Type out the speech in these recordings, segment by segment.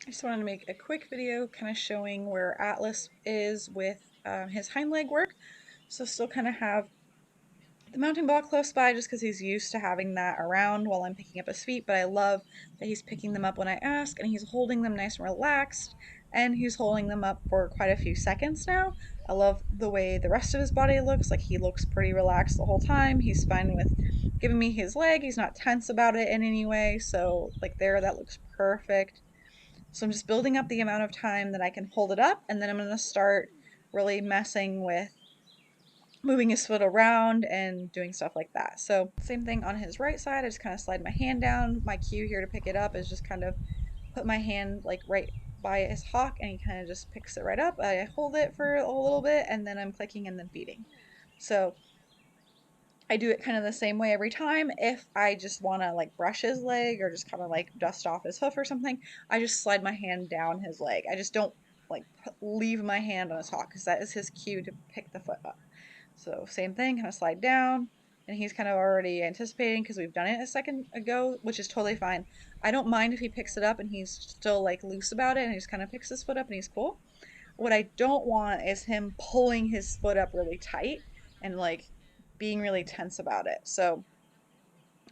I just wanted to make a quick video kind of showing where Atlas is with his hind leg work. So still kind of have the mounting block close by just because he's used to having that around while I'm picking up his feet, but I love that he's picking them up when I ask and he's holding them nice and relaxed and he's holding them up for quite a few seconds now. I love the way the rest of his body looks, like he looks pretty relaxed the whole time. He's fine with giving me his leg, he's not tense about it in any way, so like there, that looks perfect. So I'm just building up the amount of time that I can hold it up, and then I'm going to start really messing with moving his foot around and doing stuff like that. So same thing on his right side, I just kind of slide my hand down. My cue here to pick it up is just kind of put my hand like right by his hock and he kind of just picks it right up. I hold it for a little bit and then I'm clicking and then feeding. So I do it kind of the same way every time. If I just want to like brush his leg or just kind of like dust off his hoof or something, I just slide my hand down his leg. I just don't like leave my hand on his hock because that is his cue to pick the foot up. So same thing, kind of slide down, and he's kind of already anticipating because we've done it a second ago, which is totally fine. I don't mind if he picks it up and he's still like loose about it and he just kind of picks his foot up and he's cool. What I don't want is him pulling his foot up really tight and like being really tense about it. So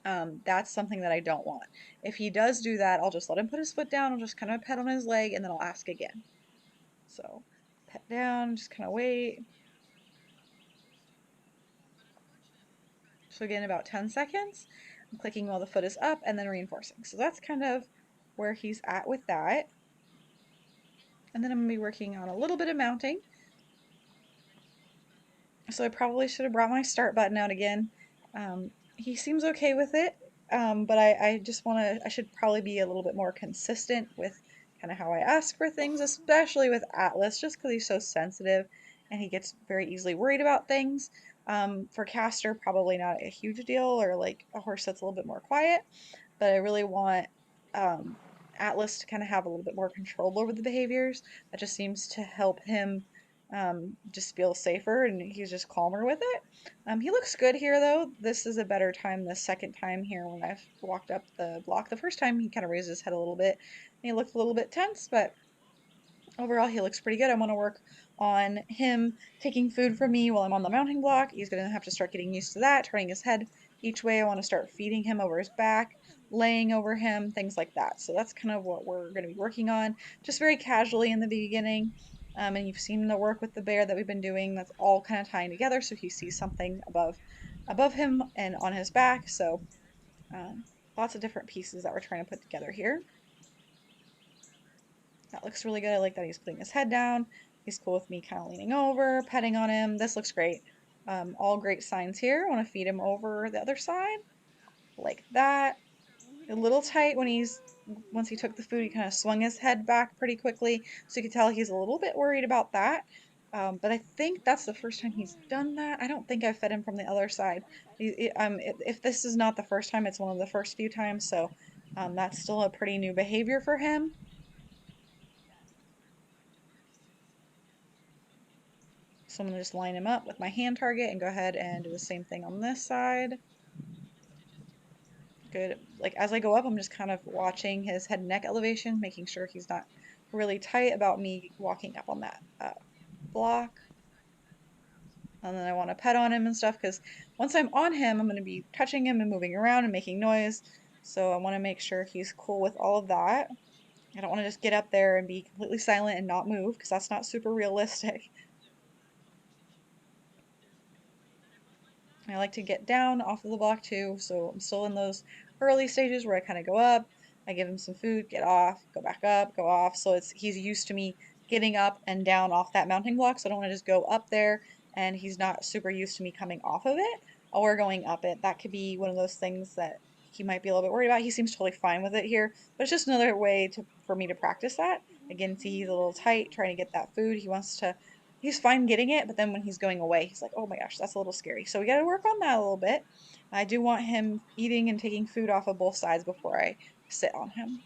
that's something that I don't want. If he does do that, I'll just let him put his foot down. I'll just kind of pet on his leg and then I'll ask again. So pet down, just kind of wait. So again, about 10 seconds. I'm clicking while the foot is up and then reinforcing. So that's kind of where he's at with that. And then I'm going to be working on a little bit of mounting. So I probably should have brought my start button out again. He seems okay with it, but I just want to, I should probably be a little bit more consistent with kind of how I ask for things, especially with Atlas, just because he's so sensitive and he gets very easily worried about things. For Castor, probably not a huge deal, or like a horse that's a little bit more quiet, but I really want um, Atlas to kind of have a little bit more control over the behaviors. That just seems to help him just feel safer and he's just calmer with it. He looks good here though. This is a better time the second time here when I've walked up the block. The first time he kind of raised his head a little bit and he looked a little bit tense, but overall he looks pretty good. I want to work on him taking food from me while I'm on the mounting block. He's going to have to start getting used to that, turning his head each way. I want to start feeding him over his back, laying over him, things like that. So that's kind of what we're going to be working on, just very casually in the beginning. And you've seen the work with the bear that we've been doing. That's all kind of tying together. So he sees something above him and on his back. So um, lots of different pieces that we're trying to put together here. That looks really good. I like that he's putting his head down. He's cool with me kind of leaning over, petting on him. This looks great. All great signs here. I want to feed him over the other side like that. A little tight when once he took the food, he kind of swung his head back pretty quickly. So you can tell he's a little bit worried about that. But I think that's the first time he's done that. I don't think I fed him from the other side. If this is not the first time, it's one of the first few times. So that's still a pretty new behavior for him. So I'm going to just line him up with my hand target and go ahead and do the same thing on this side. Good. Like as I go up, I'm just kind of watching his head and neck elevation, making sure he's not really tight about me walking up on that block. And then I want to pet on him and stuff because once I'm on him, I'm going to be touching him and moving around and making noise. So I want to make sure he's cool with all of that. I don't want to just get up there and be completely silent and not move because that's not super realistic. I like to get down off of the block too, so I'm still in those early stages where I kind of go up, I give him some food, get off, go back up, go off. So he's used to me getting up and down off that mounting block, so I don't want to just go up there and he's not super used to me coming off of it or going up it. That could be one of those things that he might be a little bit worried about. He seems totally fine with it here, but it's just another way for me to practice that. Again, see, he's a little tight trying to get that food. He's fine getting it, but then when he's going away, he's like, oh my gosh, that's a little scary. So we got to work on that a little bit. I do want him eating and taking food off of both sides before I sit on him.